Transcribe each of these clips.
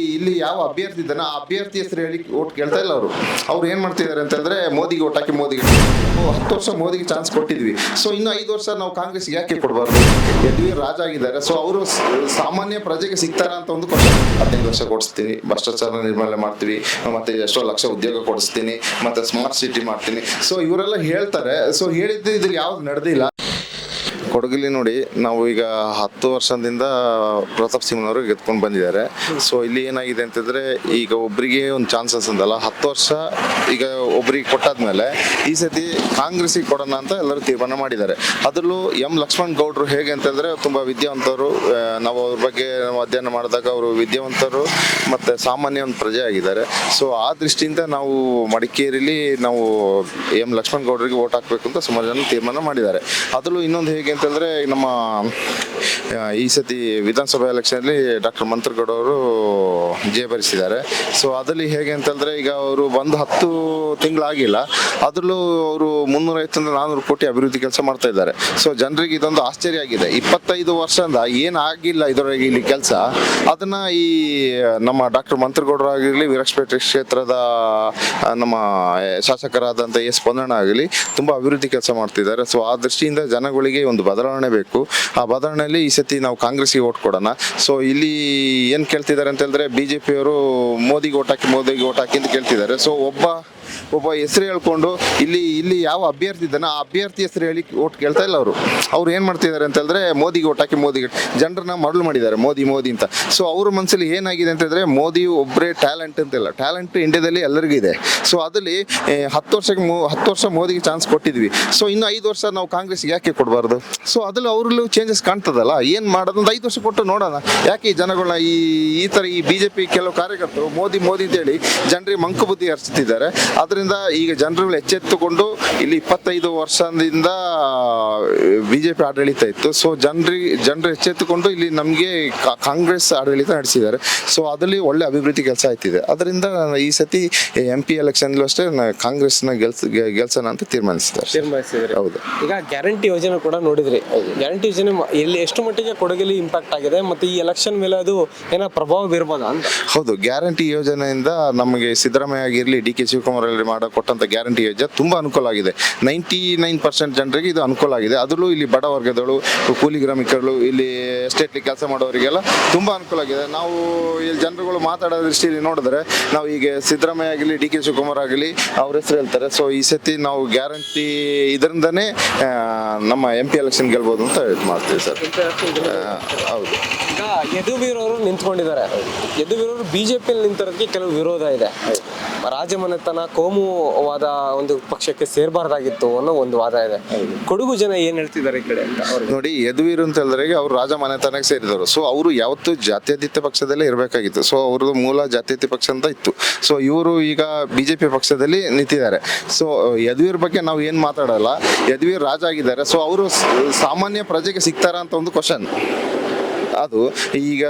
ಇಲ್ಲಿ ಯಾವ ಅಭ್ಯರ್ಥಿ ಇದ್ದಾನೆ ಆ ಅಭ್ಯರ್ಥಿ ಹೆಸರು ಹೇಳಿ ಓಟ್ ಕೇಳ್ತಾ ಇಲ್ಲ ಅವ್ರು ಏನ್ ಮಾಡ್ತಿದ್ದಾರೆ ಅಂತಂದ್ರೆ ಮೋದಿಗೆ ಓಟ್ ಹಾಕಿ ಮೋದಿಗೆ 10 ವರ್ಷ ಮೋದಿಗೆ ಚಾನ್ಸ್ ಕೊಟ್ಟಿದ್ವಿ. ಸೊ ಇನ್ನು 5 ವರ್ಷ ನಾವು ಕಾಂಗ್ರೆಸ್ ಯಾಕೆ ಕೊಡಬಾರ್ದು? ಯದುವೀರ್ ರಾಜ ಆಗಿದ್ದಾರೆ. ಸೊ ಅವರು ಸಾಮಾನ್ಯ ಪ್ರಜೆಗೆ ಸಿಗ್ತಾರ ಅಂತ ಒಂದು ಕ್ವಶನ್. 15 ವರ್ಷ ಕೊಡಿಸ್ತೀನಿ, ಭ್ರಷ್ಟಾಚಾರ ನಿರ್ಮೂಲನೆ ಮಾಡ್ತೀವಿ, ಮತ್ತೆ ಎಷ್ಟೋ ಲಕ್ಷ ಉದ್ಯೋಗ ಕೊಡಿಸ್ತೀನಿ, ಮತ್ತೆ ಸ್ಮಾರ್ಟ್ ಸಿಟಿ ಮಾಡ್ತೀನಿ. ಸೊ ಇವರೆಲ್ಲ ಹೇಳ್ತಾರೆ. ಸೊ ಹೇಳಿದ್ದು ಇದ್ರಲ್ಲಿ ಯಾವ್ದು ನಡೆದಿಲ್ಲ. ಕೊಡಗಲ್ಲಿ ನೋಡಿ, ನಾವು ಈಗ 10 ವರ್ಷದಿಂದ ಪ್ರತಾಪ್ ಸಿಂಹನವರು ಗೆದ್ಕೊಂಡು ಬಂದಿದ್ದಾರೆ. ಸೊ ಇಲ್ಲಿ ಏನಾಗಿದೆ ಅಂತಂದ್ರೆ, ಈಗ ಒಬ್ಬರಿಗೆ ಒಂದು ಚಾನ್ಸಸ್ ಅಂತಲ್ಲ, 10 ವರ್ಷ ಈಗ ಒಬ್ಬರಿಗೆ ಕೊಟ್ಟಾದ್ಮೇಲೆ ಈ ಸತಿ ಕಾಂಗ್ರೆಸ್ಸಿಗೆ ಕೊಡೋಣ ಅಂತ ಎಲ್ಲರೂ ತೀರ್ಮಾನ ಮಾಡಿದ್ದಾರೆ. ಅದರಲ್ಲೂ ಲಕ್ಷ್ಮಣ್ ಗೌಡ್ರು ಹೇಗೆ ಅಂತಂದ್ರೆ ತುಂಬಾ ವಿದ್ಯಾವಂತರು. ನಾವು ಅವ್ರ ಬಗ್ಗೆ ಅಧ್ಯಯನ ಮಾಡಿದಾಗ ಅವರು ವಿದ್ಯಾವಂತರು ಮತ್ತೆ ಸಾಮಾನ್ಯ ಒಂದು ಪ್ರಜೆ ಆಗಿದ್ದಾರೆ. ಸೊ ಆ ದೃಷ್ಟಿಯಿಂದ ನಾವು ಮಡಿಕೇರಿಲಿ ನಾವು ಲಕ್ಷ್ಮಣ್ ಗೌಡ್ರಿಗೆ ಓಟ್ ಹಾಕ್ಬೇಕು ಅಂತ ಸುಮಾರು ಜನ ತೀರ್ಮಾನ ಮಾಡಿದ್ದಾರೆ. ಅದರಲ್ಲೂ ಇನ್ನೊಂದು ಹೇಗೆ ಅಂತಂದ್ರೆ, ನಮ್ಮ ಈ ಸತಿ ವಿಧಾನಸಭಾ ಎಲೆಕ್ಷನ್ಲಿ ಡಾಕ್ಟರ್ ಮಂತ್ರಗೌಡ ಅವರು ಜಯಭರಿಸಿದ್ದಾರೆ. ಸೊ ಅದರಲ್ಲಿ ಹೇಗೆ ಅಂತಂದ್ರೆ, ಈಗ ಅವರು ಬಂದು 10 ತಿಂಗಳಾಗಿಲ್ಲ, ಅದರಲ್ಲೂ ಅವರು 350-400 ಕೋಟಿ ಅಭಿವೃದ್ಧಿ ಕೆಲಸ ಮಾಡ್ತಾ ಇದ್ದಾರೆ. ಸೊ ಜನರಿಗೆ ಇದೊಂದು ಆಶ್ಚರ್ಯ ಆಗಿದೆ. 25 ವರ್ಷದಿಂದ ಏನಾಗಿಲ್ಲ ಇದರೊಳಗೆ ಇಲ್ಲಿ ಕೆಲಸ, ಅದನ್ನ ಈ ನಮ್ಮ ಡಾಕ್ಟರ್ ಮಂತ್ರಗೌಡರು ಆಗಿರಲಿ, ವಿರಾಜಪೇಟೆ ಕ್ಷೇತ್ರದ ನಮ್ಮ ಶಾಸಕರಾದಂಥ ಎಸ್ ಪೊನ್ನಣ್ಣ ಆಗಲಿ ತುಂಬಾ ಅಭಿವೃದ್ಧಿ ಕೆಲಸ ಮಾಡ್ತಿದ್ದಾರೆ. ಸೊ ಆ ದೃಷ್ಟಿಯಿಂದ ಜನಗಳಿಗೆ ಒಂದು ಬದಲಾವಣೆ ಬೇಕು. ಆ ಬದಲಾವಣೆಯಲ್ಲಿ ಈ ಸತಿ ನಾವು ಕಾಂಗ್ರೆಸ್ಗೆ ಓಟ್ ಕೊಡೋಣ. ಸೊ ಇಲ್ಲಿ ಏನ್ ಕೇಳ್ತಿದ್ದಾರೆ ಅಂತ ಹೇಳಿದ್ರೆ, ಬಿಜೆಪಿಯವರು ಮೋದಿಗೆ ಓಟ್ ಹಾಕಿ ಅಂತ ಕೇಳ್ತಿದ್ದಾರೆ. ಸೊ ಒಬ್ಬ ಹೆಸರು ಹೇಳ್ಕೊಂಡು ಇಲ್ಲಿ ಯಾವ ಅಭ್ಯರ್ಥಿ ಇದ್ದಾನೆ ಆ ಅಭ್ಯರ್ಥಿ ಹೆಸರು ಹೇಳಿ ಓಟ್ ಕೇಳ್ತಾ ಇಲ್ಲ ಅವ್ರು ಏನ್ ಮಾಡ್ತಿದ್ದಾರೆ ಅಂತ ಹೇಳಿದ್ರೆ, ಮೋದಿಗೆ ಓಟ್ ಹಾಕಿ ಜನರನ್ನ ಮರಳು ಮಾಡಿದ್ದಾರೆ ಮೋದಿ ಅಂತ. ಸೊ ಅವ್ರ ಮನಸ್ಸಲ್ಲಿ ಏನಾಗಿದೆ ಅಂತ ಹೇಳಿದ್ರೆ, ಮೋದಿ ಒಬ್ಬರೇ ಟ್ಯಾಲೆಂಟ್ ಅಂತಿಲ್ಲ, ಟ್ಯಾಲೆಂಟ್ ಇಂಡಿಯಾದಲ್ಲಿ ಎಲ್ಲರಿಗೂ ಇದೆ. ಸೊ ಅದಲ್ಲಿ 10 ವರ್ಷ ಮೋದಿಗೆ ಚಾನ್ಸ್ ಕೊಟ್ಟಿದ್ವಿ. ಸೊ ಇನ್ನು 5 ವರ್ಷ ನಾವು ಕಾಂಗ್ರೆಸ್ಗೆ ಯಾಕೆ ಕೊಡಬಾರ್ದು? ಸೊ ಅದ್ರಲ್ಲಿ ಅವ್ರಲ್ಲೂ ಚೇಂಜಸ್ ಕಾಣ್ತದಲ್ಲ. ಏನ್ ಮಾಡೋದು, ಒಂದು 5 ವರ್ಷ ಕೊಟ್ಟು ನೋಡೋಣ. ಯಾಕೆ ಈ ಜನಗಳನ್ನ ಈ ತರ ಈ ಬಿಜೆಪಿ ಕೆಲವು ಕಾರ್ಯಕರ್ತರು ಮೋದಿ ಅಂತ ಹೇಳಿ ಜನರಿಗೆ ಮಂಕು ಬುದ್ಧಿ ಹರಿಸ್ತಿದ್ದಾರೆ. ಅದರಿಂದ ಈಗ ಜನರುಗಳು ಎಚ್ಚೆತ್ತುಕೊಂಡು, ಇಲ್ಲಿ 25 ವರ್ಷದಿಂದ ಬಿಜೆಪಿ ಆಡಳಿತ ಇತ್ತು. ಸೊ ಜನರು ಎಚ್ಚೆತ್ತುಕೊಂಡು ಇಲ್ಲಿ ನಮಗೆ ಕಾಂಗ್ರೆಸ್ ಆಡಳಿತ ನಡೆಸಿದ್ದಾರೆ. ಸೊ ಅದರಲ್ಲಿ ಒಳ್ಳೆ ಅಭಿವೃದ್ಧಿ ಕೆಲಸ ಆಯ್ತಿದೆ. ಅದರಿಂದ ಈ ಸತಿ MP ಎಲೆಕ್ಷನ್ ಅಷ್ಟೇ ಕಾಂಗ್ರೆಸ್ನ ಗೆಲ್ಸೋಣ ಅಂತ ತೀರ್ಮಾನಿಸಿದ್ದಾರೆ. ಹೌದು. ಈಗ ಗ್ಯಾರಂಟಿ ಯೋಜನೆ ಕೂಡ ನೋಡಿದ್ರಿ. ಗ್ಯಾರಂಟಿ ಯೋಜನೆ ಎಲ್ಲಿ ಎಷ್ಟು ಮಟ್ಟಿಗೆ ಕೊಡಗಲ್ಲಿ ಇಂಪ್ಯಾಕ್ಟ್ ಆಗಿದೆ, ಮತ್ತೆ ಈ ಎಲೆಕ್ಷನ್ ಮೇಲೆ ಅದು ಏನೋ ಪ್ರಭಾವ ಬೀರ್ಬೋದಾ ಅಂತ? ಹೌದು, ಗ್ಯಾರಂಟಿ ಯೋಜನೆಯಿಂದ ನಮಗೆ ಸಿದ್ದರಾಮಯ್ಯ ಆಗಿರಲಿ, DK ಶಿವಕುಮಾರ್ ಕೊಟ್ಟಂತ ಗ್ಯಾರಂಟಿ ಯೋಜನೆ ತುಂಬಾ ಅನುಕೂಲ ಆಗಿದೆ. 99% ಜನರಿಗೆ ಇದು ಅನುಕೂಲ ಆಗಿದೆ. ಅದರಲ್ಲೂ ಇಲ್ಲಿ ಬಡ ವರ್ಗದವರು, ಕೂಲಿ ಗ್ರಾಮಿಕರು, ಇಲ್ಲಿ ಎಸ್ಟೇಟ್ಲಿ ಕೆಲಸ ಮಾಡೋರಿಗೆಲ್ಲ ತುಂಬಾ ಅನುಕೂಲ ಆಗಿದೆ. ನಾವು ಇಲ್ಲಿ ಜನರುಗಳು ಮಾತಾಡೋ ದೃಷ್ಟಿಯಲ್ಲಿ ನೋಡಿದ್ರೆ, ನಾವು ಈಗ ಸಿದ್ದರಾಮಯ್ಯ ಆಗಲಿ, DK ಶಿವಕುಮಾರ್ ಆಗಲಿ ಅವ್ರ ಹೆಸರು ಹೇಳ್ತಾರೆ. ಸೊ ಈ ಸತಿ ನಾವು ಗ್ಯಾರಂಟಿ ಇದರಿಂದನೇ ನಮ್ಮ MP ಎಲೆಕ್ಷನ್ ಗೆಲ್ಬಹುದು ಅಂತ ಮಾಡ್ತೀವಿ ಸರ್. ಹೌದು. ಈಗ ಯದುವೀರ್ ಅವರು ನಿಂತ್ಕೊಂಡಿದ್ದಾರೆ. ಯದುವೀರ್ ಅವರು ಬಿಜೆಪಿಯಲ್ಲಿ ನಿಂತಿರೋದಕ್ಕೆ ಕೆಲವು ವಿರೋಧ ಇದೆ. ರಾಜಮನೆತನ ಕೋಮುವಾದ ಒಂದು ಪಕ್ಷಕ್ಕೆ ಸೇರಬಾರ್ದಾಗಿತ್ತು ಅನ್ನೋ ಒಂದು ವಾದ ಇದೆ. ಕೊಡಗು ಜನ ಏನ್ ಹೇಳ್ತಿದ್ದಾರೆ ಈ ಕಡೆ ಅಂತ ನೋಡಿ. ಯದುವೀರ್ ಅಂತ ಹೇಳಿದ್ರೆ ಅವ್ರು ರಾಜ ಮನೆತನಕ್ಕೆ ಸೇರಿದವರು. ಸೊ ಅವರು ಯಾವತ್ತೂ ಜಾತ್ಯತೀತ ಪಕ್ಷದಲ್ಲೇ ಇರಬೇಕಾಗಿತ್ತು. ಸೊ ಅವ್ರದ್ದು ಮೂಲ ಜಾತ್ಯತೀತ ಪಕ್ಷ ಅಂತ ಇತ್ತು. ಸೊ ಇವರು ಈಗ ಬಿಜೆಪಿ ಪಕ್ಷದಲ್ಲಿ ನಿಂತಿದ್ದಾರೆ. ಸೊ ಯದುವೀರ್ ಬಗ್ಗೆ ನಾವು ಏನ್ ಮಾತಾಡಲ್ಲ. ಯದುವೀರ್ ರಾಜ ಆಗಿದ್ದಾರೆ. ಸೊ ಅವರು ಸಾಮಾನ್ಯ ಪ್ರಜೆಗೆ ಸಿಗ್ತಾರ ಅಂತ ಒಂದು ಕ್ವಶನ್. ಅದು ಈಗ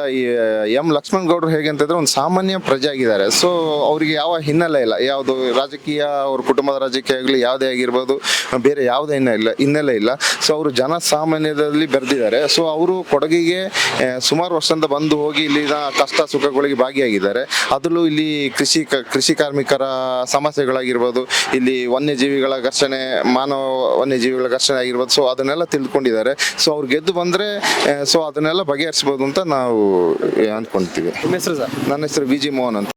ಲಕ್ಷ್ಮಣ್ ಗೌಡ್ರು ಹೇಗೆ ಅಂತಂದ್ರೆ ಒಂದು ಸಾಮಾನ್ಯ ಪ್ರಜೆ ಆಗಿದ್ದಾರೆ. ಸೊ ಅವರಿಗೆ ಯಾವ ಹಿನ್ನೆಲೆ ಇಲ್ಲ, ಯಾವುದು ರಾಜಕೀಯ, ಅವ್ರ ಕುಟುಂಬದ ರಾಜಕೀಯ ಆಗಲಿ ಯಾವುದೇ ಆಗಿರ್ಬೋದು, ಬೇರೆ ಯಾವುದೇ ಹಿನ್ನೆಲೆ ಇಲ್ಲ. ಸೊ ಅವರು ಜನಸಾಮಾನ್ಯದಲ್ಲಿ ಬೆರೆದಿದ್ದಾರೆ. ಸೊ ಅವರು ಕೊಡಗಿಗೆ ಸುಮಾರು ವರ್ಷದಿಂದ ಬಂದು ಹೋಗಿ ಇಲ್ಲಿನ ಕಷ್ಟ ಸುಖಗಳಿಗೆ ಭಾಗಿಯಾಗಿದ್ದಾರೆ. ಅದರಲ್ಲೂ ಇಲ್ಲಿ ಕೃಷಿ ಕಾರ್ಮಿಕರ ಸಮಸ್ಯೆಗಳಾಗಿರ್ಬೋದು, ಇಲ್ಲಿ ವನ್ಯಜೀವಿಗಳ ಘರ್ಷಣೆ, ಮಾನವ ವನ್ಯಜೀವಿಗಳ ಘರ್ಷಣೆ ಆಗಿರ್ಬೋದು. ಸೊ ಅದನ್ನೆಲ್ಲ ತಿಳ್ಕೊಂಡಿದ್ದಾರೆ. ಸೊ ಅವ್ರು ಗೆದ್ದು ಬಂದ್ರೆ ಸೊ ಅದನ್ನೆಲ್ಲ ಬಗೆಹರಿಸಬಹುದು ಅಂತ ನಾವು ಅನ್ಕೊಂತೀವಿ. ನಿಮ್ಮ ಹೆಸರು ಸರ್? ನನ್ನ ಹೆಸರು VG ಮೋಹನ್ ಅಂತ.